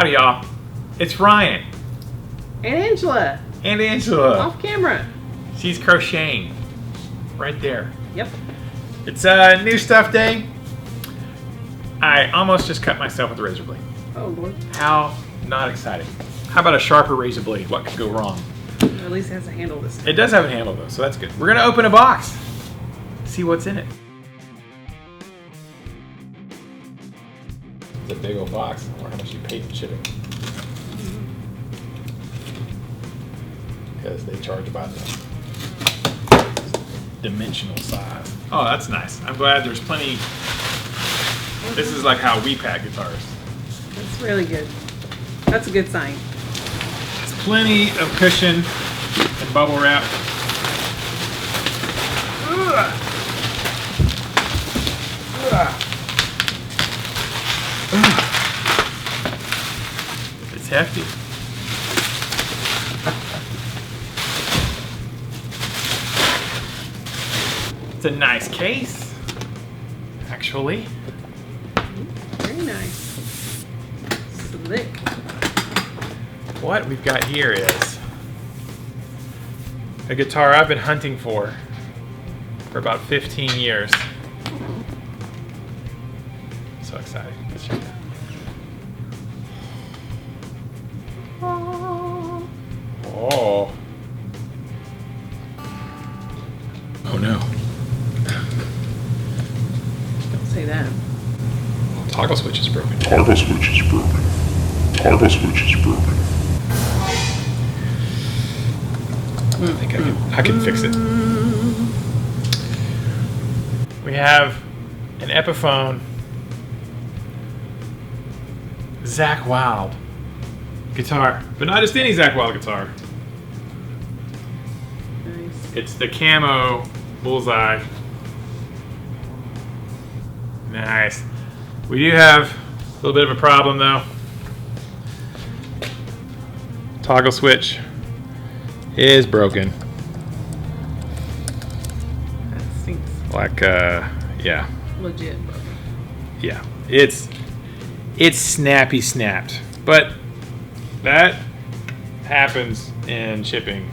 Howdy, y'all. It's Ryan. And Angela. And Angela. Off camera. She's crocheting. Right there. Yep. It's a new stuff day. I almost just cut myself with a razor blade. Oh, Lord. How not exciting. How about a sharper razor blade? What could go wrong? At least it has a handle this time. It does have a handle though, so that's good. We're gonna open a box. See what's in it. It's a big old box. I wonder how much you paid for shipping. Because they charge about the dimensional size. Oh, that's nice. I'm glad there's plenty. This is like how we pack guitars. That's really good. That's a good sign. There's plenty of cushion and bubble wrap. Ugh. Ugh. It's hefty. It's a nice case, actually. Very nice. Slick. What we've got here is a guitar I've been hunting for about 15 years. So excited. Let's check it out. Oh. Oh no. Don't say that. Toggle switch is broken. Toggle switch is broken. Toggle switch is broken. I think I can fix it. We have an Epiphone Zakk Wylde guitar, but not just any Zakk Wylde guitar. Nice. It's the camo bullseye. Nice. We do have a little bit of a problem though. Toggle switch is broken. That stinks. Like, yeah. Legit broken. Yeah. It's snappy snapped. But that happens in shipping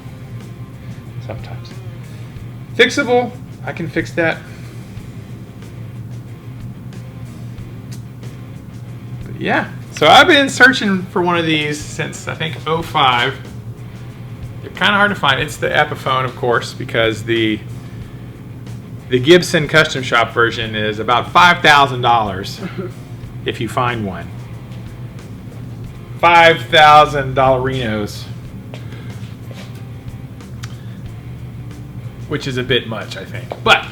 sometimes. Fixable. I can fix that. But yeah. So I've been searching for one of these since I think '05. They're kind of hard to find. It's the Epiphone, of course, because the Gibson Custom Shop version is about $5,000 if you find one. $5,000, which is a bit much, I think. But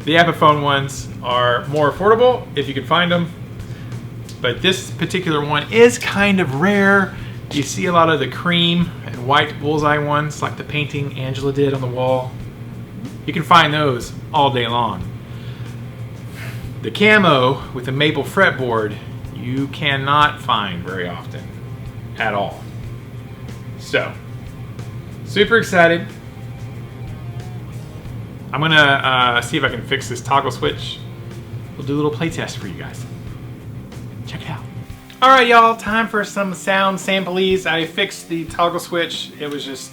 the Epiphone ones are more affordable if you can find them. But this particular one is kind of rare. You see a lot of the cream and white bullseye ones, like the painting Angela did on the wall. You can find those all day long. The camo with the maple fretboard, you cannot find very often at all. So, super excited. I'm gonna see if I can fix this toggle switch. We'll do a little play test for you guys. Check it out. All right, y'all, time for some sound samples. I fixed the toggle switch. It was just,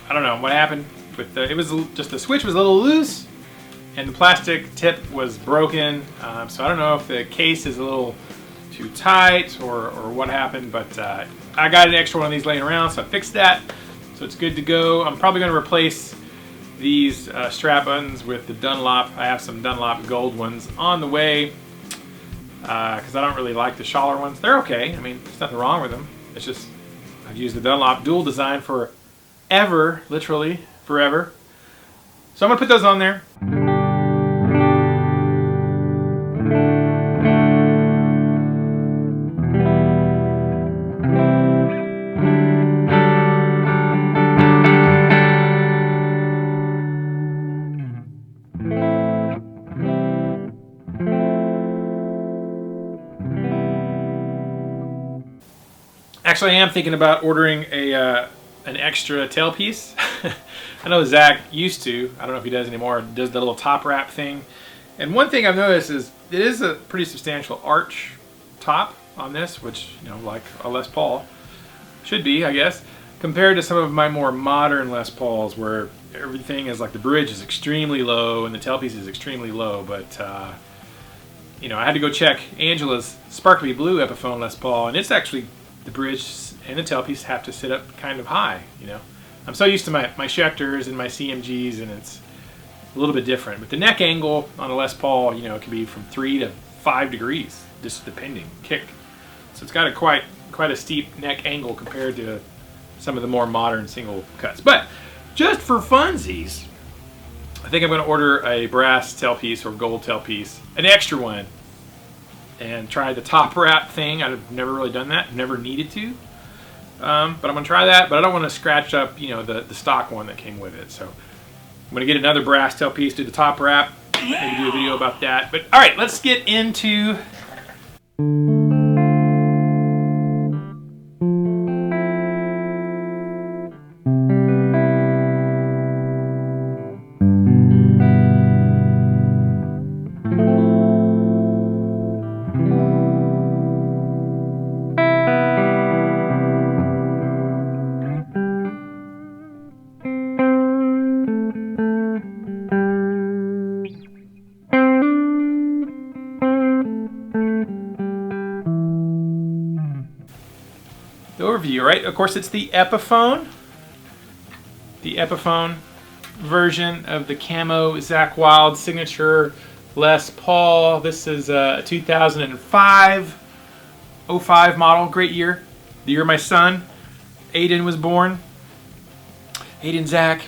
I don't know what happened. But it was just the switch was a little loose and the plastic tip was broken. So I don't know if the case is a little too tight or what happened, but I got an extra one of these laying around, so I fixed that. So it's good to go. I'm probably gonna replace these strap buttons with the Dunlop. I have some Dunlop gold ones on the way. Because I don't really like the Schaller ones. They're okay. I mean, there's nothing wrong with them. It's just I've used the Dunlop dual design for ever, literally forever. So I'm gonna put those on there. Actually, I am thinking about ordering an extra tailpiece. I know Zakk used to. I don't know if he does anymore. Does the little top wrap thing, And one thing I've noticed is it is a pretty substantial arch top on this, which, you know, like a Les Paul should be, I guess, compared to some of my more modern Les Pauls where everything is like the bridge is extremely low and the tailpiece is extremely low. But, you know, I had to go check Angela's Sparkly Blue Epiphone Les Paul, and it's actually, the bridge and the tailpiece have to sit up kind of high, you know. I'm so used to my Schecters and my CMGs, and it's a little bit different. But the neck angle on a Les Paul, you know, it can be from 3 to 5 degrees, just depending, kick. So it's got a quite a steep neck angle compared to some of the more modern single cuts. But just for funsies, I think I'm going to order a brass tailpiece or gold tailpiece, an extra one, and try the top wrap thing. I've never really done that, never needed to. But I'm going to try that, but I don't want to scratch up, you know, the stock one that came with it. So I'm going to get another brass tailpiece, do the top wrap, maybe do a video about that. But all right, let's get into the overview, right? Of course, it's the Epiphone version of the camo Zakk Wylde signature Les Paul. This is a 2005 05 model, great year, the year my son Aiden was born. Aiden Zakk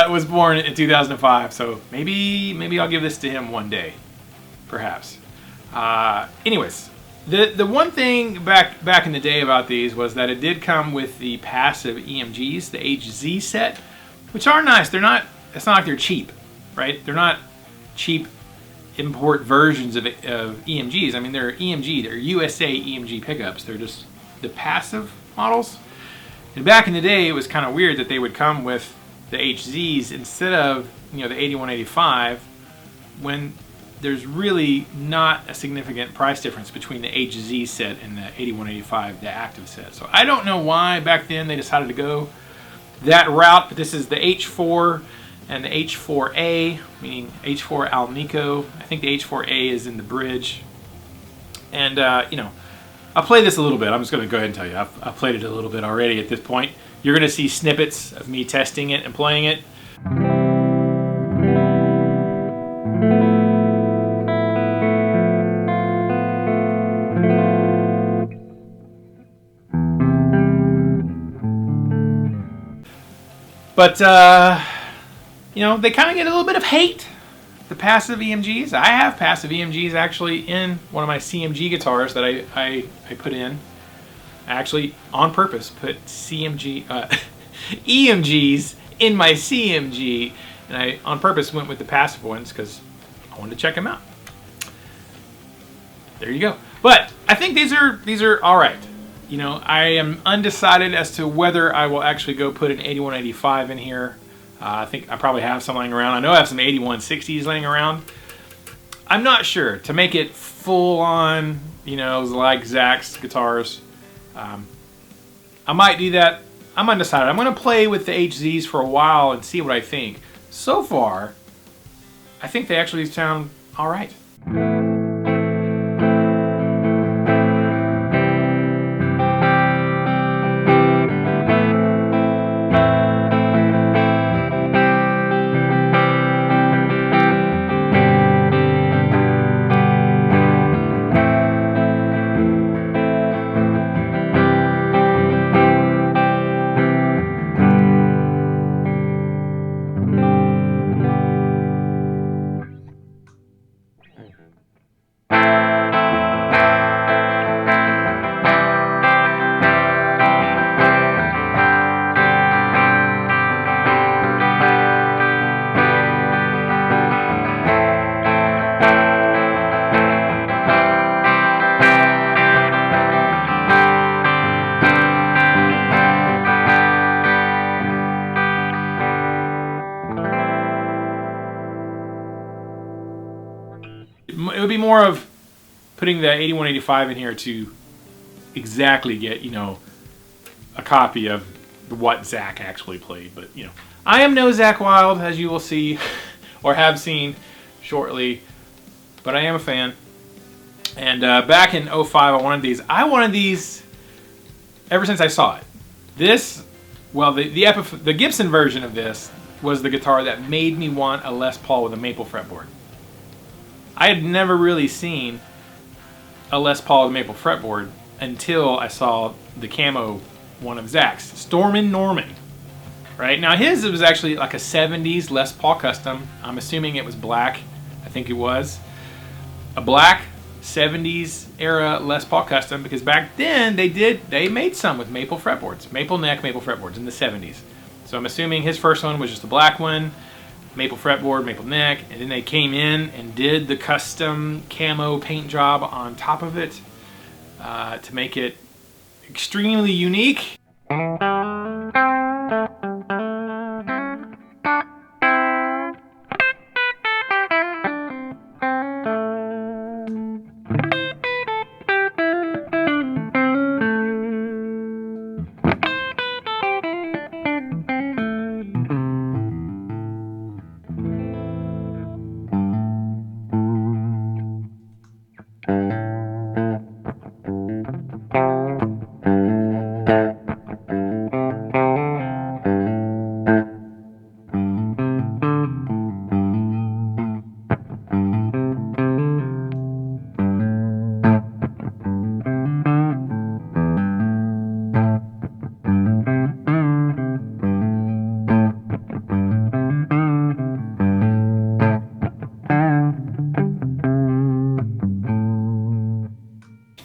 was born in 2005, so maybe I'll give this to him one day, perhaps. Anyways. The one thing back in the day about these was that it did come with the passive EMGs, the HZ set, which are nice. They're not. It's not like they're cheap, right? They're not cheap import versions of EMGs. I mean, they're EMG. They're USA EMG pickups. They're just the passive models. And back in the day, it was kind of weird that they would come with the HZs instead of, you know, the 8185 when there's really not a significant price difference between the HZ set and the 8185, the active set. So I don't know why back then they decided to go that route, but this is the H4 and the H4A, meaning H4 Alnico. I think the H4A is in the bridge. And, you know, I'll play this a little bit. I'm just going to go ahead and tell you. I've played it a little bit already at this point. You're going to see snippets of me testing it and playing it. But, you know, they kind of get a little bit of hate, the passive EMGs. I have passive EMGs actually in one of my CMG guitars that I put in. I actually, on purpose, put EMGs in my CMG. And I, on purpose, went with the passive ones because I wanted to check them out. There you go. But I think these are all right. You know, I am undecided as to whether I will actually go put an 8185 in here. I think I probably have some laying around. I know I have some 8160s laying around. I'm not sure. To make it full on, you know, like Zakk's guitars, I might do that. I'm undecided. I'm going to play with the HZs for a while and see what I think. So far, I think they actually sound all right. putting the 8185 in here to exactly get, you know, a copy of what Zakk actually played. But, you know, I am no Zakk Wylde, as you will see, or have seen shortly, but I am a fan. And back in 05, I wanted these. I wanted these ever since I saw it. This, well, the Gibson version of this was the guitar that made me want a Les Paul with a maple fretboard. I had never really seen a Les Paul with a maple fretboard until I saw the camo one of Zakk's, Stormin' Norman. Right now, his was actually like a 70s Les Paul custom. I'm assuming it was black. I think it was a black 70s era Les Paul custom, because back then they made some with maple fretboards, maple neck, maple fretboards in the 70s. So I'm assuming his first one was just a black one, maple fretboard, maple neck, and then they came in and did the custom camo paint job on top of it to make it extremely unique.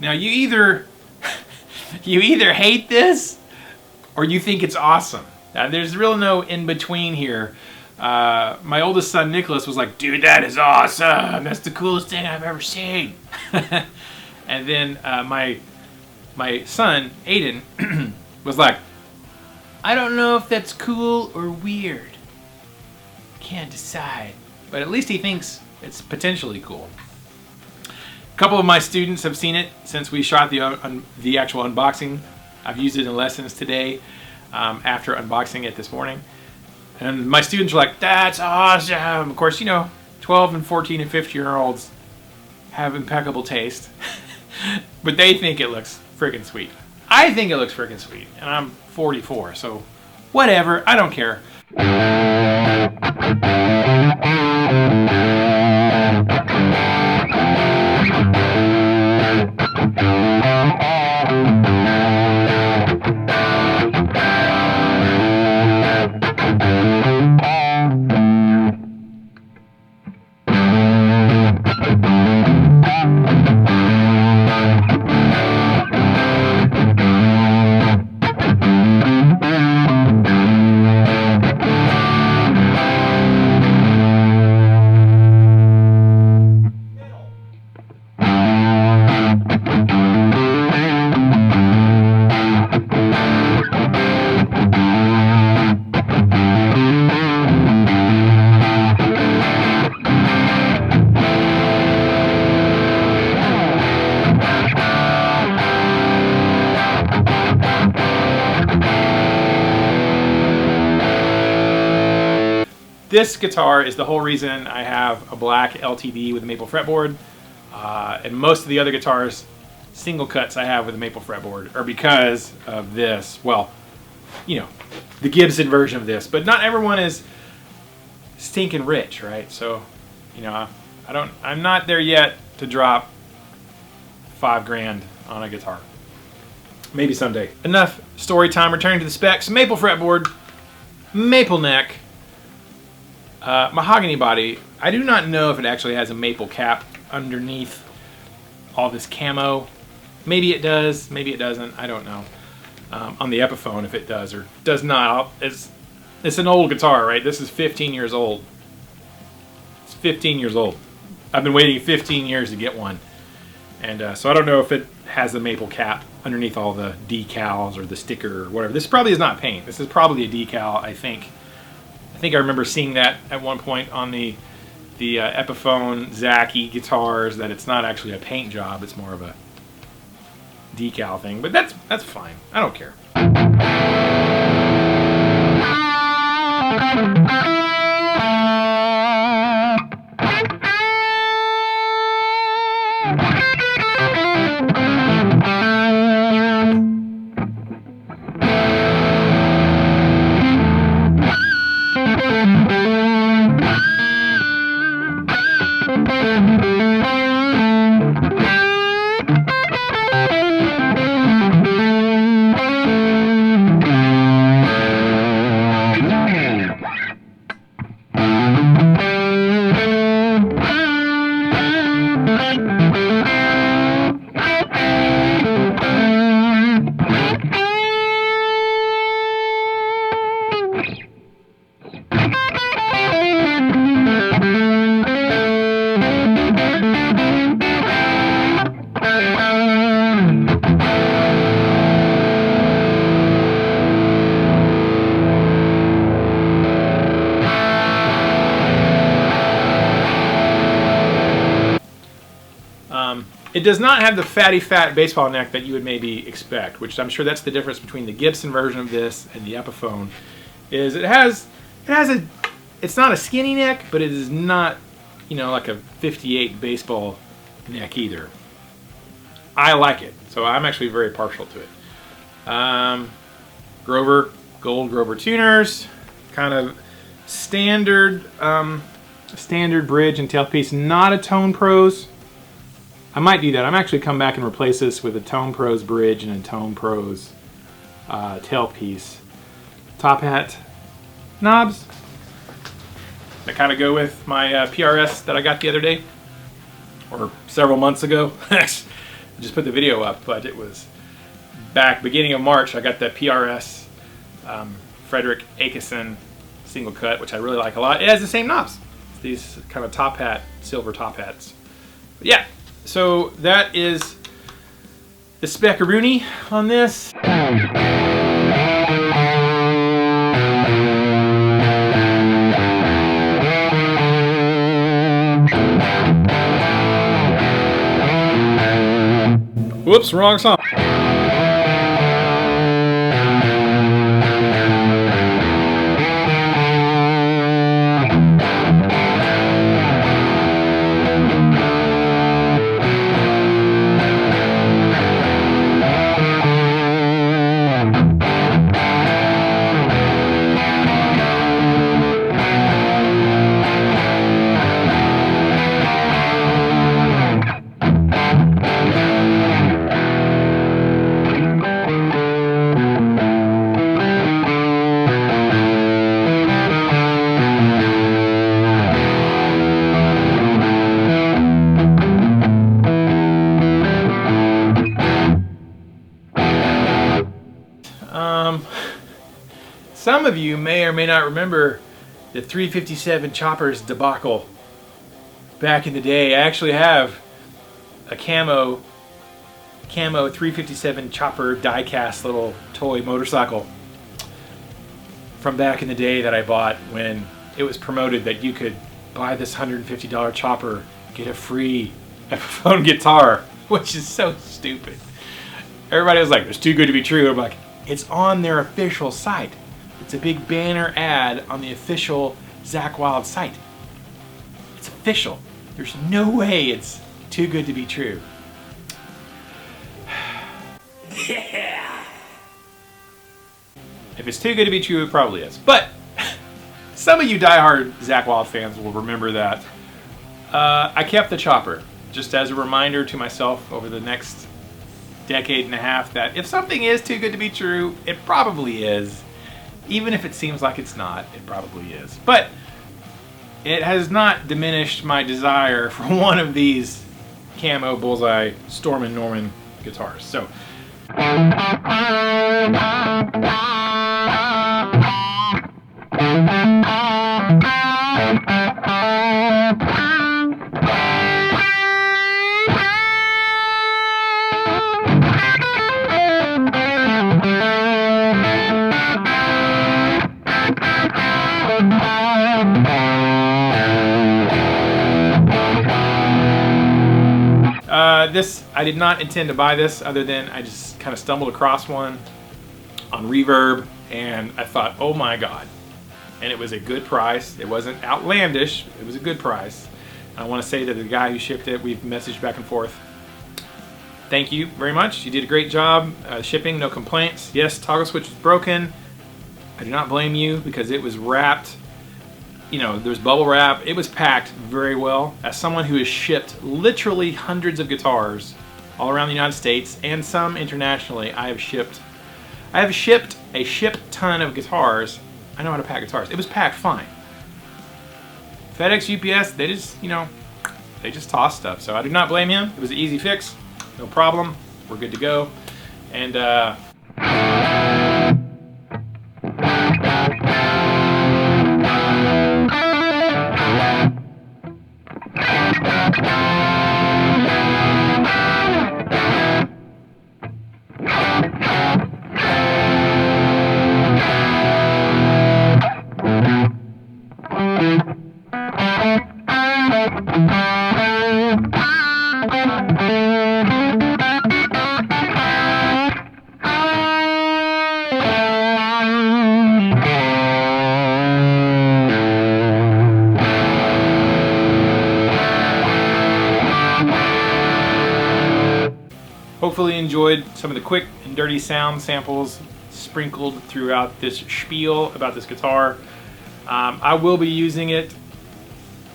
Now you either hate this or you think it's awesome. Now, there's really no in between here. My oldest son Nicholas was like, "Dude, that is awesome! That's the coolest thing I've ever seen." And then my son Aiden was like, "I don't know if that's cool or weird. Can't decide." But at least he thinks it's potentially cool. A couple of my students have seen it since we shot the actual unboxing. I've used it in lessons today after unboxing it this morning. And my students were like, "That's awesome." Of course, you know, 12 and 14 and 15-year-olds have impeccable taste. But they think it looks freaking sweet. I think it looks freaking sweet. And I'm 44, so whatever. I don't care. This guitar is the whole reason I have a black LTD with a maple fretboard, and most of the other guitars, single cuts I have with a maple fretboard, are because of this. Well, you know, the Gibson version of this, but not everyone is stinking rich, right? So, you know, I'm not there yet to drop $5 grand on a guitar. Maybe someday. Enough story time. Returning to the specs. Maple fretboard, maple neck. Mahogany body. I do not know if it actually has a maple cap underneath all this camo. Maybe it does, maybe it doesn't, I don't know. On the Epiphone, if it does or does not. It's an old guitar, right? This is 15 years old. It's 15 years old. I've been waiting 15 years to get one. And so I don't know if it has the maple cap underneath all the decals or the sticker or whatever. This probably is not paint. This is probably a decal, I think. I remember seeing that at one point on the the Epiphone Zakk guitars that it's not actually a paint job, it's more of a decal thing, but that's fine. I don't care. It does not have the fatty fat baseball neck that you would maybe expect, which I'm sure that's the difference between the Gibson version of this and the Epiphone. Is it's not a skinny neck, but it is not, you know, like a 58 baseball neck either. I like it, so I'm actually very partial to it. Gold Grover tuners, kind of standard bridge and tailpiece, not a Tone Pros. I might do that. I'm actually come back and replace this with a Tone Pros bridge and a Tone Pros tailpiece. Top hat knobs that kind of go with my PRS that I got the other day, or several months ago. I just put the video up, but it was back beginning of March. I got that PRS Frederick Akison single cut, which I really like a lot. It has the same knobs. It's these kind of top hat, silver top hats. But yeah. So that is the spec-a-rooney on this. Whoops, wrong song. Some of you may or may not remember the 357 choppers debacle back in the day. I actually have a camo 357 chopper die-cast little toy motorcycle from back in the day that I bought when it was promoted that you could buy this $150 chopper, get a free Epiphone guitar, which is so stupid. Everybody was like, it's too good to be true. I'm like, it's on their official site. It's a big banner ad on the official Zakk Wylde site. It's official. There's no way it's too good to be true. Yeah. If it's too good to be true, it probably is. But some of you diehard Zakk Wylde fans will remember that I kept the chopper just as a reminder to myself over the next decade and a half that if something is too good to be true, it probably is. Even if it seems like it's not, it probably is. But it has not diminished my desire for one of these camo bullseye Storm and Norman guitars. So This, I did not intend to buy this, other than I just kind of stumbled across one on Reverb, and I thought, oh my god. And it was a good price. It wasn't outlandish, it was a good price. I want to say to the guy who shipped it, we've messaged back and forth. Thank you very much. You did a great job shipping, no complaints. Yes, toggle switch was broken. I do not blame you, because it was wrapped. You know, there's bubble wrap. It was packed very well. As someone who has shipped literally hundreds of guitars all around the United States and some internationally, I have shipped a ship ton of guitars. I know how to pack guitars. It was packed fine. FedEx, UPS, they just, you know, they just toss stuff. So I do not blame him. It was an easy fix. No problem. We're good to go. And hopefully enjoyed some of the quick and dirty sound samples sprinkled throughout this spiel about this guitar. I will be using it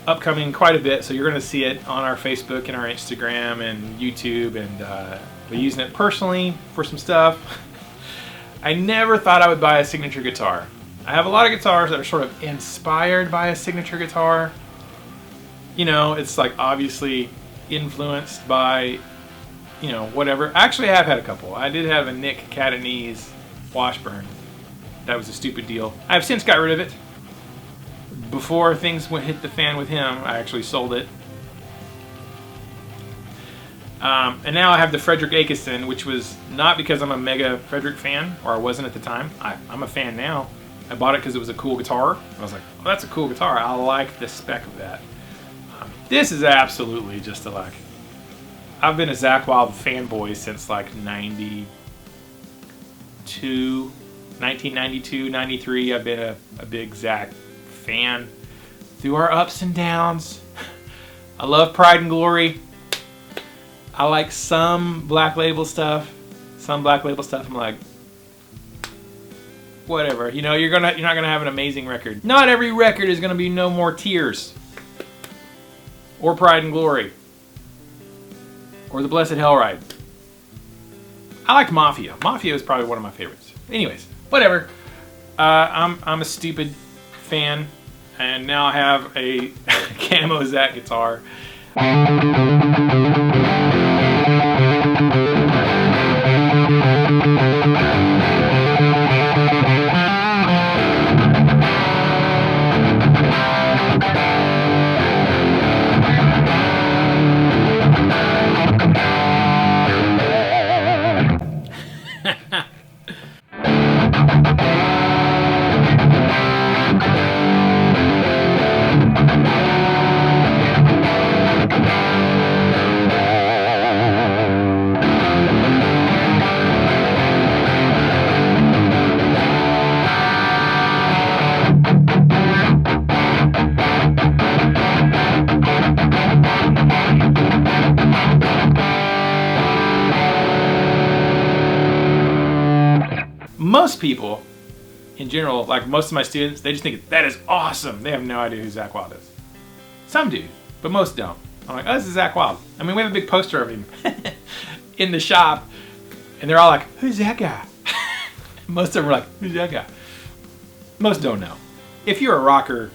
upcoming quite a bit, so you're going to see it on our Facebook and our Instagram and YouTube, and we're using it personally for some stuff. I never thought I would buy a signature guitar. I have a lot of guitars that are sort of inspired by a signature guitar. You know, it's like obviously influenced by, you know, whatever. Actually, I have had a couple. I did have a Nick Catanese Washburn. That was a stupid deal. I have since got rid of it. Before things hit the fan with him, I actually sold it. And now I have the Frederick Akison, which was not because I'm a mega Frederick fan, or I wasn't at the time. I'm a fan now. I bought it because it was a cool guitar. I was like, oh, that's a cool guitar. I like the spec of that. This is absolutely just a like... I've been a Zakk Wylde fanboy since like 1992, 93. I've been a big Zakk fan through our ups and downs. I love Pride and Glory. I like some Black Label stuff. I'm like, whatever. You know, you're not gonna have an amazing record. Not every record is gonna be No More Tears, or Pride and Glory, or The Blessed Hell Ride. I like Mafia. Mafia is probably one of my favorites. Anyways, whatever. I'm a stupid fan, and now I have a camo Zakk guitar. Most people, in general, like most of my students, they just think that is awesome. They have no idea who Zakk Wylde is. Some do, but most don't. I'm like, oh, this is Zakk Wylde. I mean, we have a big poster of him in the shop, and they're all like, who's that guy? Most of them are like, who's that guy? Most don't know. If you're a rocker,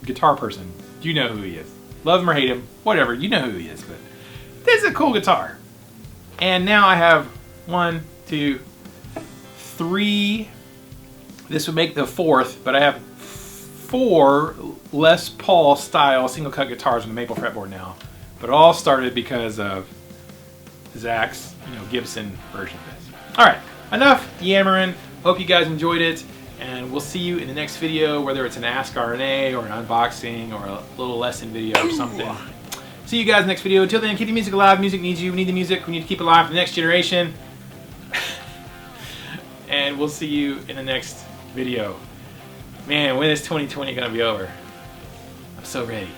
guitar person, you know who he is. Love him or hate him, whatever, you know who he is. But this is a cool guitar. And now I have 1, 2, 3. This would make the 4th, but I have 4 Les Paul style single cut guitars on the maple fretboard now. But it all started because of Zakk's, Gibson version of this. All right, enough yammering. Hope you guys enjoyed it, and we'll see you in the next video, whether it's an Ask RNA or an unboxing or a little lesson video or something. See you guys in the next video. Until then, keep the music alive. Music needs you. We need the music. We need to keep it alive for the next generation. And we'll see you in the next video. Man, when is 2020 gonna be over? I'm so ready.